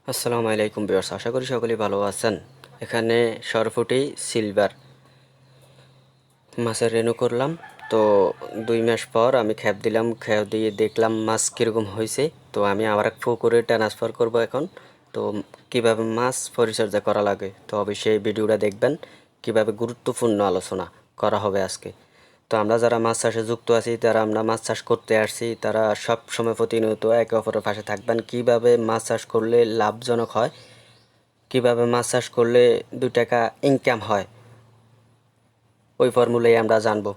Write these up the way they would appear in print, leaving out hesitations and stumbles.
আসসালামু আলাইকুম ভিউয়ার্স, আশা করি সকলেই ভালো আছেন। এখানে সরপুঁটি সিলভার মাছের রেনু করলাম। তো 2 মাস পর আমি খ্যাপ দিলাম, খ্যাপ দিয়ে দেখলাম মাছ কীরকম হয়েছে। তো আমি আবার এক পুকুরে ট্রান্সফার করব এখন। তো কিভাবে মাছ পরিচর্যা করা লাগে, তো অবশ্যই ভিডিওটা দেখবেন। কিভাবে গুরুত্বপূর্ণ আলোচনা করা হবে আজকে। তো আমরা যারা মাছ চাষে যুক্ত আছি, যারা আমরা মাছ চাষ করতে আসছি, তারা সব সময় প্রতিনিয়ত একে অপরের পাশে থাকবেন। কিভাবে মাছ চাষ করলে লাভজনক হয়, কিভাবে মাছ চাষ করলে 2 টাকা ইনকাম হয়, ওই ফর্মুলাই আমরা জানবো।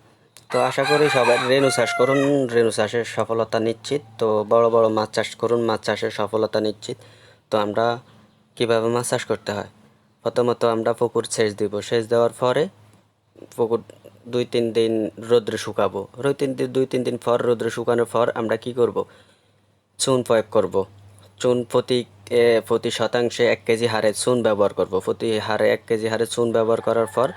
তো আশা করি সবাই রেনু চাষ করুন, রেনু চাষের সফলতা নিশ্চিত। তো বড় বড় মাছ চাষ করুন, মাছ চাষের সফলতা নিশ্চিত। তো আমরা কিভাবে মাছ চাষ করতে হয়, প্রথমত আমরা পুকুর সেচ দিব। সেচ দেওয়ার পরে পুকুর 2-3 দিন রোদ্রে শুকাবো। 2-3 দিন পর রোদ্রে শুকানোর পর আমরা কি করব, চুন প্রয়োগ করব। চুন প্রতি শতাংশে 1 কেজি হারে চুন ব্যবহার করব। প্রতি হারে 1 কেজি হারে চুন ব্যবহার করার পর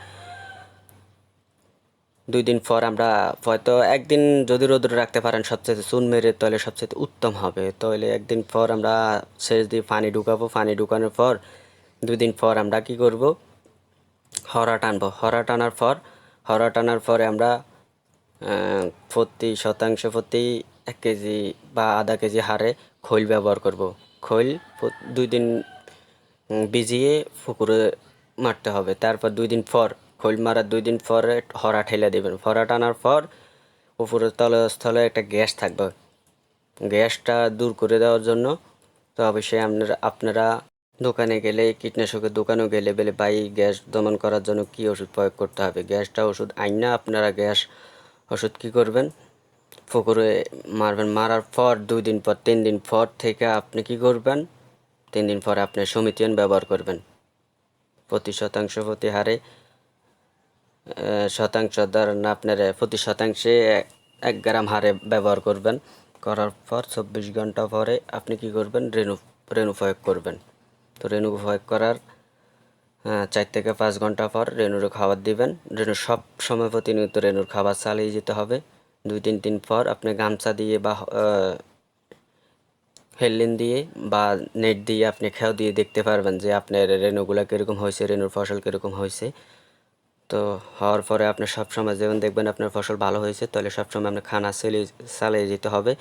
2 দিন পর আমরা হয়তো একদিন যদি রোদ্রে রাখতে পারেন, সবচেয়ে চুন মেরে, তাহলে সবচেয়ে উত্তম হবে। তাহলে একদিন পর আমরা সেচ দিয়ে পানি ঢুকাবো। পানি ঢুকানোর পর 2 দিন পর আমরা কি করব, হরা টানবো। হরা টানার পরে আমরা প্রতি শতাংশ প্রতি 1 কেজি বা আধা 1 কেজি হারে খৈল ব্যবহার করব। খৈল 2 দিন ভিজিয়ে পুকুরে মারতে হবে। তারপর 2 দিন পর, খৈল মারার 2 দিন পরে হরা ঠেলে দেবেন। হরা টানার পর উপরের তলস্থলে একটা গ্যাস থাকবে, গ্যাসটা দূর করে দেওয়ার জন্য তো অবশ্যই আপনারা দোকানে গেলে, কীটনাশকের দোকানেও গেলে বলে, ভাই গ্যাস দমন করার জন্য কি ওষুধ প্রয়োগ করতে হবে, গ্যাসটা ওষুধ আইনা আপনারা গ্যাস ওষুধ কী করবেন, পুকুরে মারবেন। মারার পর 2 দিন পর, 3 দিন পর থেকে আপনি কি করবেন, 3 দিন পর আপনি সমিতিয়ন ব্যবহার করবেন। প্রতি শতাংশ প্রতি হারে শতাংশ ধরেন আপনার প্রতি শতাংশে 1 গ্রাম হারে ব্যবহার করবেন। করার পর 24 ঘন্টা পরে আপনি কি করবেন, রেনু প্রয়োগ করবেন। তো রেনু প্রয়োগ করার 4 থেকে 5 ঘন্টা পর রেনুর খাবার দিবেন। রেনু সব সময় প্রতিনিয়ত রেনুর খাবার চালিয়ে যেতে হবে। 2-3 দিন পর আপনি গামছা দিয়ে বা হেললিন দিয়ে বা নেট দিয়ে আপনি খেয়াও দিয়ে দেখতে পারবেন যে আপনার রেনুগুলা কীরকম হয়েছে, রেনুর ফসল কীরকম হয়েছে। তো হওয়ার পরে আপনি সবসময় যেমন দেখবেন আপনার ফসল ভালো হয়েছে, তাহলে সবসময় আপনার খানা চালিয়ে যেতে হবে।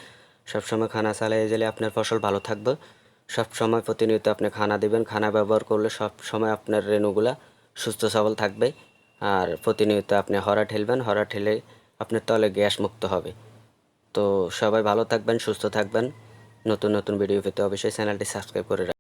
সবসময় খানা চালিয়ে গেলে আপনার ফসল ভালো থাকবে। সবসময় প্রতিনিয়ত আপনি খানা দেবেন। খানা ব্যবহার করলে সব সময় আপনার রেনুগুলা সুস্থ সবল থাকবে। আর প্রতিনিয়ত আপনি হরা ঠেলবেন, হরা ঠেলে আপনার তলে গ্যাস মুক্ত হবে। তো সবাই ভালো থাকবেন, সুস্থ থাকবেন। নতুন নতুন ভিডিও পেতে অবশ্যই চ্যানেলটি সাবস্ক্রাইব করে রাখবেন।